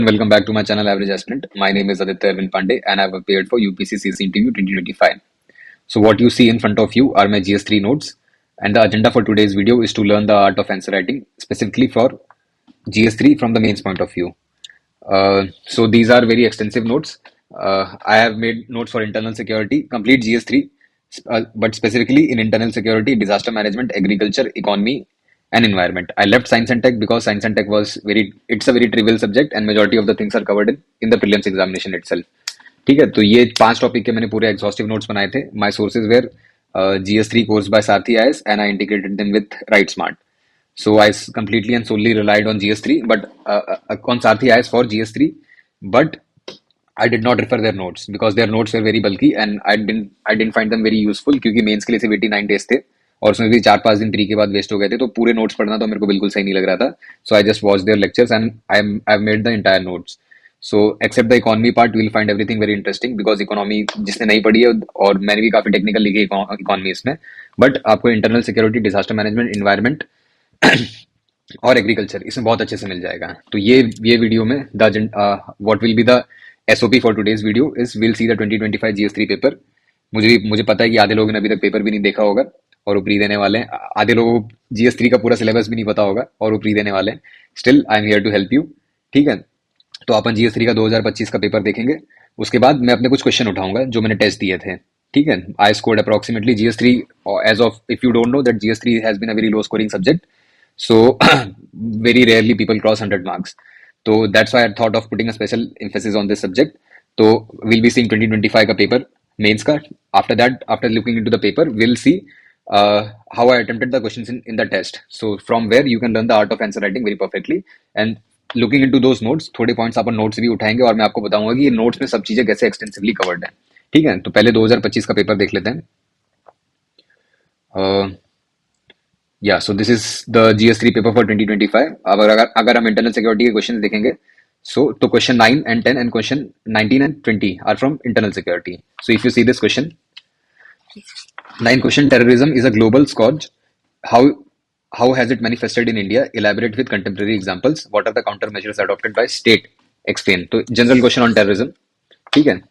Welcome back to my channel Average Aspirant. My name is Aditya Arvind Pandey and I've appeared for UPSC CC interview 2025. So what you see in front of you are my GS3 notes, and the agenda for today's video is to learn the art of answer writing specifically for GS3 from the mains point of view. So these are very extensive notes. I have made notes for internal security, complete GS3, but specifically in internal security, disaster management, agriculture, economy, and environment. I left science and tech because science and tech it's a very trivial subject and majority of the things are covered in the prelims examination itself. ठीक है, तो ये 5 topic के मैंने पूरे exhaustive notes बनाए थे. My sources were GS3 course by Sarthi IS and I integrated them with Write Smart. So I completely and solely relied on GS3, but on Sarthi IS for GS3, but I did not refer their notes because their notes were very bulky and I didn't find them very useful क्योंकि mains के लिए सिर्फ 89 days थे और उसमें भी 4-5 दिन pre के बाद वेस्ट हो गए थे, तो पूरे नोट्स पढ़ना तो मेरे को बिल्कुल सही नहीं लग रहा था. So I just watch their lectures and I made the entire notes. So except the economy part, will find everything very interesting because economy जिसने नहीं पढ़ी है, और मैंने भी काफी टेक्निकल लिखी है इकोनॉमी इसमें, बट आपको internal security, disaster management, environment और एग्रीकल्चर इसमें बहुत अच्छे से मिल जाएगा. तो ये वीडियो में the what will be the SOP for today's video is will see the 2025 GS3 paper. मुझे पता है कि आधे लोगों ने अभी तक पेपर भी नहीं देखा होगा और वो प्री देने वाले हैं. आधे लोगों को GS3 का पूरा सिलेबस भी नहीं पता होगा और वो प्री देने वाले हैं. Still I am here to help you. ठीक है, तो अपन GS3 का 2025 का पेपर देखेंगे. उसके बाद मैं अपने कुछ क्वेश्चन उठाऊंगा जो मैंने टेस्ट दिए थे. ठीक है, I scored approximately GS3 as of, if you don't know that GS3 has been a very low scoring subject. So very rarely people cross 100 marks. So that's why I thought of putting a special emphasis on this subject. So we'll be seeing 2025 का paper mains का. After that, after looking into the paper, we'll see how I attempted the questions in the test. So from where you can learn the art of answer writing very perfectly. And looking into those notes, थोड़े points अपन notes भी उठाएंगे और मैं आपको बताऊंगा कि ये notes में सब चीजें कैसे extensively covered हैं. ठीक है, तो पहले 2025 का पेपर देख लेते हैं. या so this is the GS3 paper for 2025. अब अगर हम इंटरनल सिक्योरिटी के क्वेश्चन देखेंगे, तो question 9 and 10 and question 19 and 20 are from internal security. So if you see this question 9 question, terrorism is a global scourge, how has it manifested in India, elaborate with contemporary examples, what are the counter measures adopted by state, explain. तो general question on terrorism. ठीक है,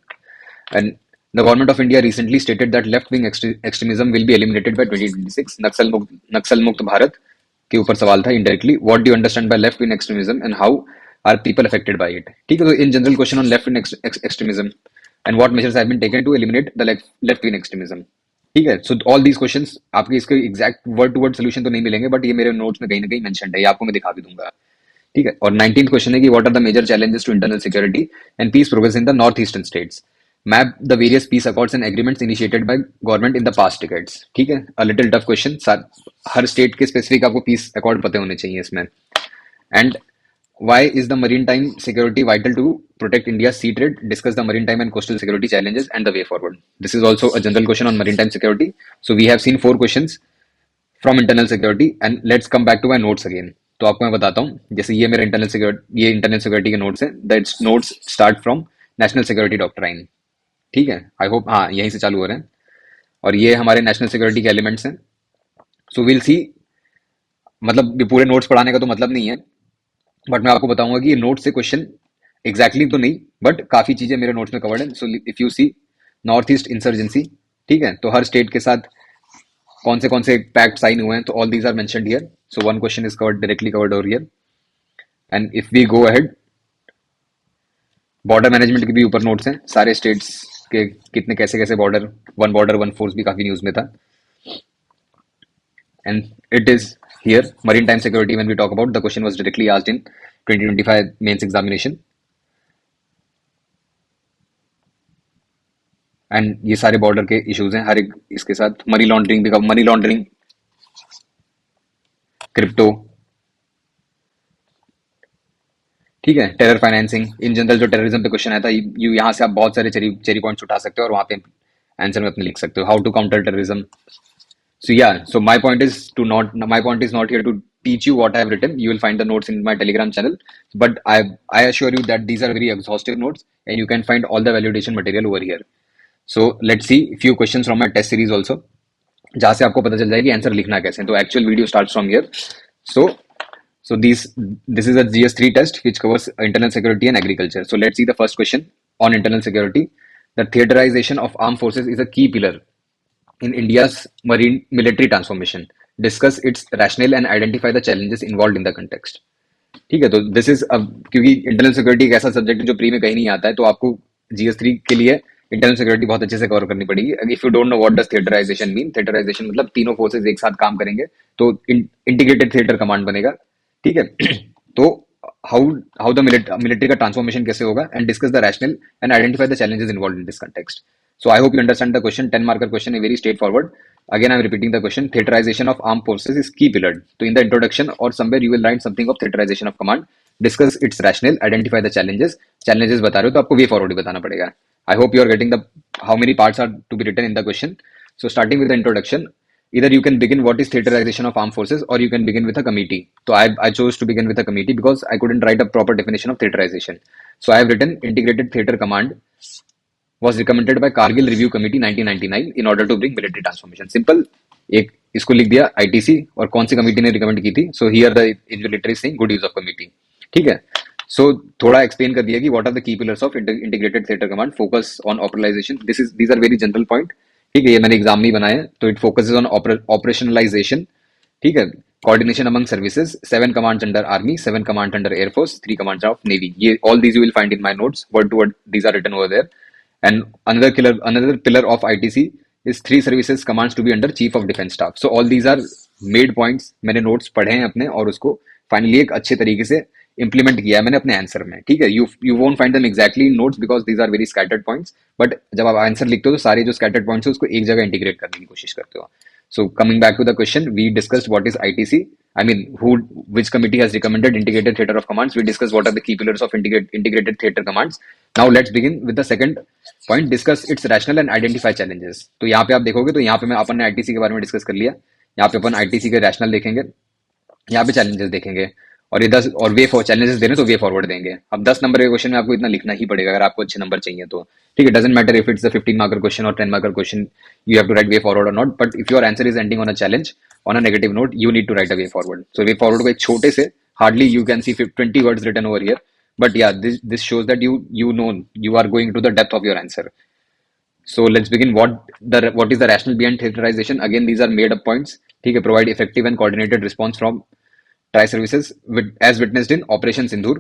and the government of India recently stated that left-wing extremism will be eliminated by 2026. नक्सल मुक्त भारत के ऊपर सवाल था indirectly. What do you understand by left-wing extremism and how are people affected by it? ठीक है, तो in general question on left-wing extremism and what measures have been taken to eliminate the left-wing extremism. ठीक है, so all these questions आपके इसके exact word to word solution तो नहीं मिलेंगे, but ये मेरे notes में कहीं ना कहीं mentioned है, ये आपको मैं दिखा भी दूंगा. ठीक है, और 19th क्वेश्चन है कि what are the major challenges to internal security and peace progress in the northeastern states. Map the various peace accords and agreements initiated by government in the past decades. ठीक है, a little tough question. Her state के specific आपको peace accord पते होने चाहिए इसमें. And why is the maritime security vital to protect India's sea trade? Discuss the maritime and coastal security challenges and the way forward. This is also a general question on maritime security. So we have seen 4 questions from internal security and let's come back to my notes again. तो आपको मैं बताता हूँ, जैसे ये मेरा internal security के notes हैं. That notes start from national security doctrine. ठीक है, आई होप हाँ यहीं से चालू हो रहे हैं, और ये हमारे नेशनल सिक्योरिटी के एलिमेंट्स हैं. सो विल सी, मतलब ये पूरे नोट्स पढ़ाने का तो मतलब नहीं है, बट मैं आपको बताऊंगा कि ये नोट्स से क्वेश्चन एग्जैक्टली तो नहीं, बट काफी चीजें मेरे नोट्स में कवर्ड है. So if you see north east insurgency, ठीक है, तो हर स्टेट के साथ कौन से पैक्ट साइन हुए हैं, तो all these are mentioned here. So one question is covered directly covered over here. And if we go ahead, border management के भी ऊपर नोट्स हैं, सारे स्टेट्स के कितने कैसे बॉर्डर, वन फोर्स भी काफी न्यूज में था. And it is here maritime security. When we talk about, the question was directly asked in 2025 mains examination. एंड ये सारे बॉर्डर के इश्यूज हैं हर एक इसके साथ. मनी लॉन्ड्रिंग, क्रिप्टो, ठीक है, टेरर फाइनेंसिंग. इन जनरल जो टेररिज्म पे क्वेश्चन आया था, यू यहाँ से आप बहुत सारे चेरी पॉइंट्स उठा सकते हो और वहां पे आंसर में अपने लिख सकते हो. How to counter terrorism. So yeah, so my point is not here to teach you what I have written. You will find the notes in my Telegram channel, but I assure you that these are very exhaustive notes and you can find all the validation material over here. So let's see few questions from my test series also, जहाँ से आपको पता चल जाएगी answer लिखना कैसे. तो actual video starts from here. So So this is a GS3 test which covers internal security and agriculture. So let's see the first question on internal security. The theaterization of armed forces is a key pillar in India's marine military transformation. Discuss its rationale and identify the challenges involved in the context. ठीक है, तो this is क्योंकि internal security एक ऐसा subject है जो pre में कहीं नहीं आता है, तो आपको GS3 के लिए इंटरनल सिक्योरिटी बहुत अच्छे से कवर करनी पड़ेगी. If you don't know what does theaterisation mean, theaterisation मतलब तीनों फोर्सेज एक साथ काम करेंगे तो इंटीग्रेटेड थिएटर कमांड बनेगा. ठीक है. तो हाउ हाउ द मिलिट्री का ट्रांसफॉर्मेशन कैसे होगा, and discuss the rational and identify the challenges involve in this context. So I hope you understand the question. 10 marker question is very straightforward. Again, I'm repeating the question. Theaterization of armed forces is key pillar. So in the introduction or somewhere you will write something of theaterization of command. Discuss its rationale. Identify the challenges. Challenges बता रहे हो तो आपको way forward भी बताना पड़ेगा. I hope you are getting the how many parts are to be written in the question. So starting with the introduction, either you can begin what is theaterization of armed forces or you can begin with a committee. So I chose to begin with a committee because I couldn't write a proper definition of theaterization. So I have written integrated theater command was recommended by Kargil Review Committee 1999 in order to bring military transformation. Simple. एक इसको लिख दिया ITC और कौन सी committee ने recommend की थी. So here the individual is saying good use of committee. ठीक है. सो थोड़ा एक्सप्लेन कर दिया कि what are the key pillars of integrated theatre command. Focus on operationalisation. These are very general point. ठीक है, ये मैंने एग्जाम में बनाया, तो इट फोकसेस ऑन ऑपरेशनलाइजेशन. ठीक है. Coordination among services. 7 commands under army, 7 commands under air force, 3 commands of navy. ये all these you will find in my notes, word to word these are written over there. And another pillar of ITC is 3 services commands to be under Chief of Defence Staff. So all these are made points. मैंने notes पढ़े हैं अपने और उसको finally एक अच्छे तरीके से implement किया है मैंने अपने आंसर में. ठीक है. You won't find them exactly in notes because these are very scattered points. But जब आप आंसर लिखते हो तो सारे जो scattered points है उसको एक जगह integrate करने की कोशिश करते हो. So coming back to the question, we discussed what is ITC. I mean, which committee has recommended integrated theater of commands. We discussed what are the key pillars of integrated theater commands. Now let's begin with the second point. Discuss its rationale and identify challenges. तो यहाँ पे आप देखोगे तो यहाँ पे मैं अपन ने ITC के बारे में डिस्कस कर लिया. यहाँ पे अपन ITC के रैशनल देखेंगे, यहाँ पे चैलेंजेस देखेंगे, और ये 10 और वे फॉर चैलेंजेस दे रहे हैं तो वे फॉरवर्ड देंगे. अब 10 नंबर के क्वेश्चन में आपको इतना लिखना ही पड़ेगा अगर आपको अच्छे नंबर चाहिए तो. ठीक है. Doesn't matter if it's the 15 marker question और 10 marker question, you have to write way forward और not. But if your answer is ending on a challenge on a negative note, you need to write a way forward. So way forward को एक छोटे से hardly you can see 20 words written over here, but yeah, this shows that you are going to the depth of your answer. So let's begin. What is the rationale behind theaterization? Again, these are made up points. ठीक है. Provide effective and coordinated response from tri services as witnessed in Operation Sindhur.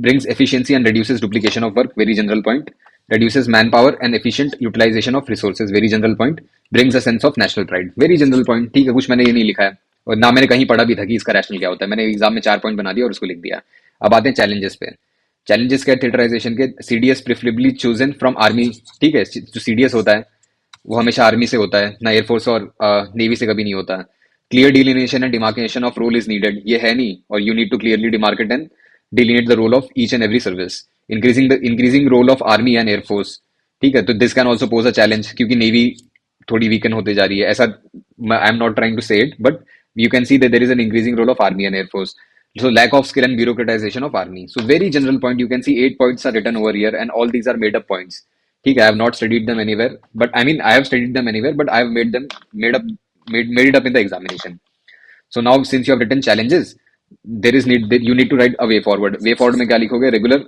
Brings efficiency and reduces duplication of work. Very general point. Reduces manpower and efficient utilization of resources. Very general point. Brings a sense of national pride. Very general point. ठीक है. कुछ मैंने ये नहीं लिखा है और ना मैंने कहीं पढ़ा भी था कि इसका रैशनल क्या होता है. मैंने एग्जाम में 4 पॉइंट बना दिया और उसको लिख दिया. अब आते हैं चैलेंजेस पे. चैलेंजेस क्या थिएटराइजेशन के? CDS preferably chosen from army. ठीक है. जो CDS होता है वो हमेशा आर्मी से होता है, ना एयरफोर्स और नेवी से कभी नहीं होता. Clear delineation and demarcation of role is needed. ये है नहीं, और you need to clearly demarcate and delineate the role of each and every service. Increasing role of army and air force. ठीक है. तो this can also pose a challenge क्योंकि navy थोड़ी weaken होते जा रही है. ऐसा I am not trying to say it, but you can see that there is an increasing role of army and air force. So lack of skill and bureaucratization of army. So very general point. You can see 8 points are written over here, and all these are made up points. ठीक है. I have not studied them anywhere, but I mean I have studied them anywhere, but I have made it up in the examination. So now since you have written challenges, you need to write a way forward. Way forward में क्या लिखोगे? Regular.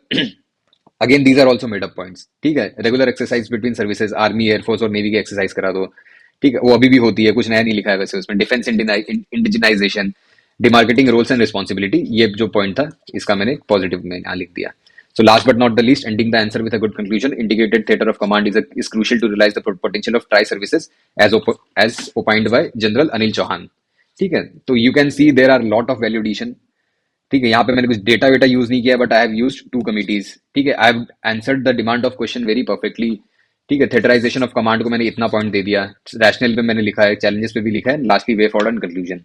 Again, these are also made up points. ठीक है. Regular exercise between services, army, air force और navy की exercise करा दो. ठीक है. वो अभी भी होती है, कुछ नया नहीं लिखा है वैसे उसमें. Defence indigenisation, demarcating roles and responsibility, ये जो पॉइंट था इसका मैंने पॉजिटिव में यहाँ लिख दिया. So last but not the least, ending the answer with a good conclusion. Integrated theater of command is crucial to realize the potential of tri services as opined by General Anil Chauhan. ठीक है. तो you can see there are lot of value addition. ठीक है. यहाँ पे मैंने कुछ data वेटा use नहीं किया, but I have used 2 committees. ठीक है. I have answered the demand of question very perfectly. ठीक है. थिएटराइजेशन ऑफ कमांड को मैंने इतना पॉइंट दे दिया. रैशनल पे मैंने लिखा है, चैलेंजेस पे भी लिखा है, lastly way forward and conclusion.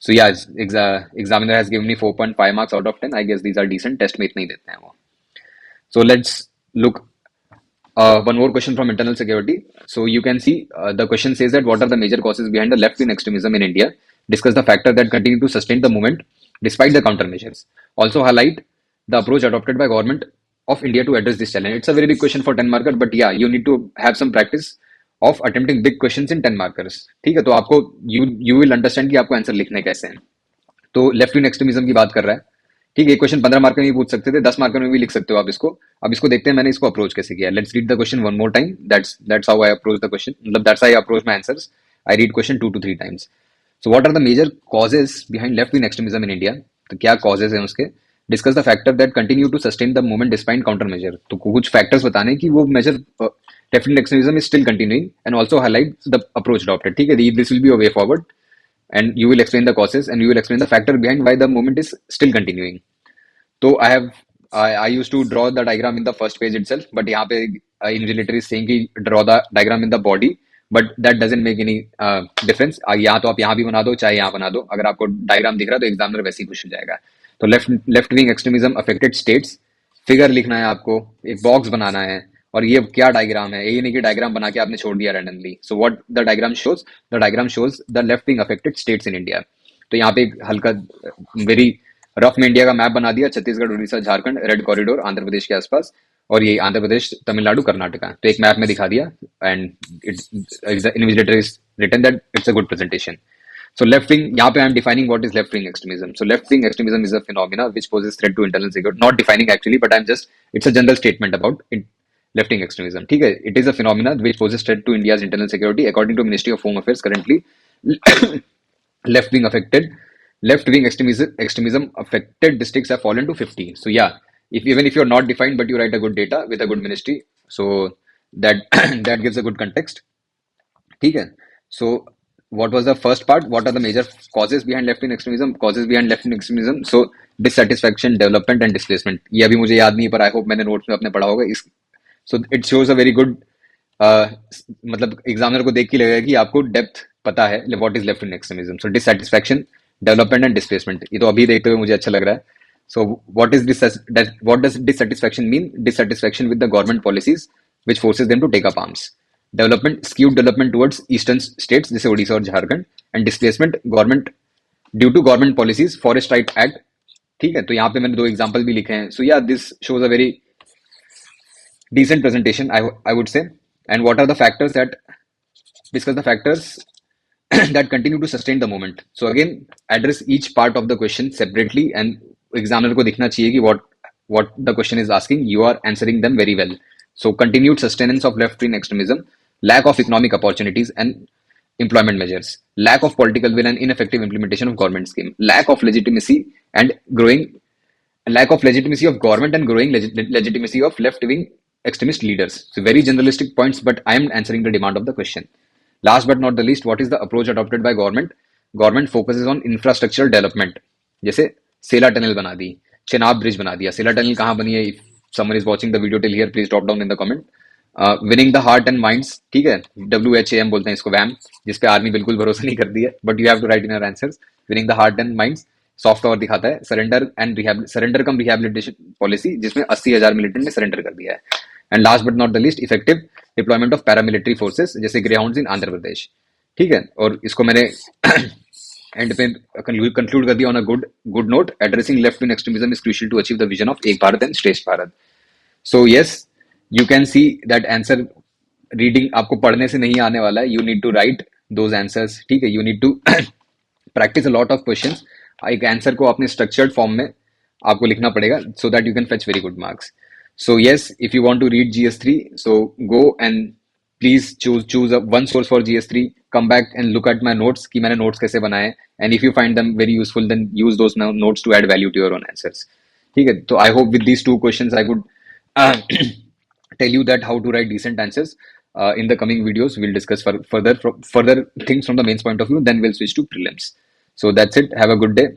So या examiner has given me 4.5 marks out of 10. I guess these are decent. Test में इतना ही देते हैं वो. So let's look one more question from internal security. So you can see the question says that what are the major causes behind the left wing extremism in India? Discuss the factor that continue to sustain the movement despite the countermeasures. Also highlight the approach adopted by government of India to address this challenge. It's a very big question for 10 marker, but yeah, you need to have some practice of attempting big questions in 10 markers. ठीक है. तो आपको you will understand कि आपको answer लिखने कैसे हैं. तो लेफ्ट विंग एक्सट्रीमिज्म की बात कर रहा है। ठीक है, ये क्वेश्चन 15 मार्क में भी पूछ सकते थे, 10 मार्क में भी लिख सकते हो आप इसको। अब इसको देखते हैं मैंने इसको अप्रोच कैसे किया। Let's read the question one more time. That's how I approach the question, मतलब that's how I approach my answers. I read question 2 to 3 times. So what are the major causes behind left wing extremism in India? तो क्या causes हैं उसके? Discuss the factor that continue to sustain the movement despite countermeasure. तो कुछ factors बताने कि वो measure left wing extremism is still continuing, and also highlight the approach adopted. ठीक है, this will be a way forward, and you will explain the causes and you will explain the factor behind why the movement is still continuing. तो I used to draw the diagram in the first page itself, but यहाँ पे invigilator is saying कि draw the diagram in the body, but that doesn't make any difference. या तो आप यहाँ भी बना दो चाहे यहाँ बना दो, अगर आपको डायग्राम दिख रहा है तो एग्जामिनर वैसे ही पूछ जाएगा। तो left wing extremism affected states, figure लिखना है आपको, एक बॉक्स बनाना है, और ये क्या डायग्राम है, ये नहीं कि डायग्राम बना के आपने छोड़ दिया randomly. So what the diagram shows, the diagram shows the left wing affected states in India. तो यहाँ पे एक हल्का वेरी रफ में इंडिया का मैप बना दिया, छत्तीसगढ़, उड़ीसा, झारखंड, रेड कॉरिडोर आंध्र प्रदेश के आसपास, और ये आंध्र प्रदेश, तमिलनाडु, कर्नाटका। तो एक मैप में दिखा दिया, and invigilator is written that it's a good presentation. So left wing, यहाँ पे I am defining what is left wing extremism. So left wing extremism is a phenomena which poses threat to internal security. Not defining actually, but it's a general statement about left wing extremism. ठीक है, it is a phenomena which poses threat to India's internal security. According to Ministry of Home Affairs, currently left wing extremism affected districts have fallen to 50. So yeah, even if you're not defined, but you write a good data with a good ministry, so that that gives a good context. ठीक है, so what was the first part? What are the major causes behind left wing extremism? Causes behind left wing extremism. So dissatisfaction, development and displacement. ये अभी मुझे याद नहीं, पर I hope मैंने notes में अपने पढ़ा होगा। इस so it shows a very good, मतलब एग्जामिनर को देख के लगेगा कि आपको डेप्थ पता है what is left wing extremism. So dissatisfaction, development and displacement, ये तो अभी देखते हुए मुझे अच्छा लग रहा है। So what does dissatisfaction mean? Dissatisfaction with the government policies which forces them to take up arms. Development, skewed development towards eastern states जैसे उड़ीसा और Jharkhand, and displacement, government due to government policies, Forest Right Act. ठीक है, तो यहाँ पे मैंने 2 example भी लिखे हैं। So yeah, this shows a very decent presentation, I would say. And what are the factors that discuss the factors that continue to sustain the movement? So again, address each part of the question separately, and examiner को दिखना चाहिए कि what the question is asking, you are answering them very well. So continued sustenance of left-wing extremism, lack of economic opportunities and employment measures, lack of political will and ineffective implementation of government scheme, lack of legitimacy of government and growing legitimacy of left-wing extremist leaders. So very generalistic points, but I am answering the demand of the question. Last but not the least, what is the approach adopted by government? Government focuses on infrastructural development. जैसे सेला tunnel बना दी, Chenab bridge बना दिया। सेला tunnel कहाँ बनी है? Someone is watching the video till here, please drop down in the comment. Winning the heart and minds, ठीक है, WHAM बोलते हैं इसको, WAM, जिस पे आर्मी बिल्कुल भरोसा नहीं करती है, but you have to write in your answers. Winning the heart and minds, soft power दिखाता है, सरेंडर कम रिहेबिलिटेशन पॉलिसी, जिसमें 80,000 मिलिटेंट ने सरेंडर कर दिया है, and last but not the least effective deployment of paramilitary forces जैसे greyhounds इन आंध्र प्रदेश। ठीक है, और इसको मैंने एंड पे कंक्लूड कर दिया on a good note. Addressing left wing extremism is crucial to achieve the vision of Ek Bharat and Shreshtha Bharat. So yes, you can see that answer reading आपको पढ़ने से नहीं आने वाला है, you need to write those answers. ठीक है, you need to practice a lot of questions. एक आंसर को अपने स्ट्रक्चर्ड फॉर्म में आपको लिखना पड़ेगा so that you can fetch very good marks. So yes, if you want to read GS3, so go and please choose one source for GS3. Come back and look at my notes कि मैंने notes कैसे बनाए, and if you find them very useful, then use those notes to add value to your own answers. ठीक है, तो I hope with these 2 questions I could tell you that how to write decent answers. In the coming videos, we'll discuss further things from the mains point of view. Then we'll switch to prelims. So that's it. Have a good day.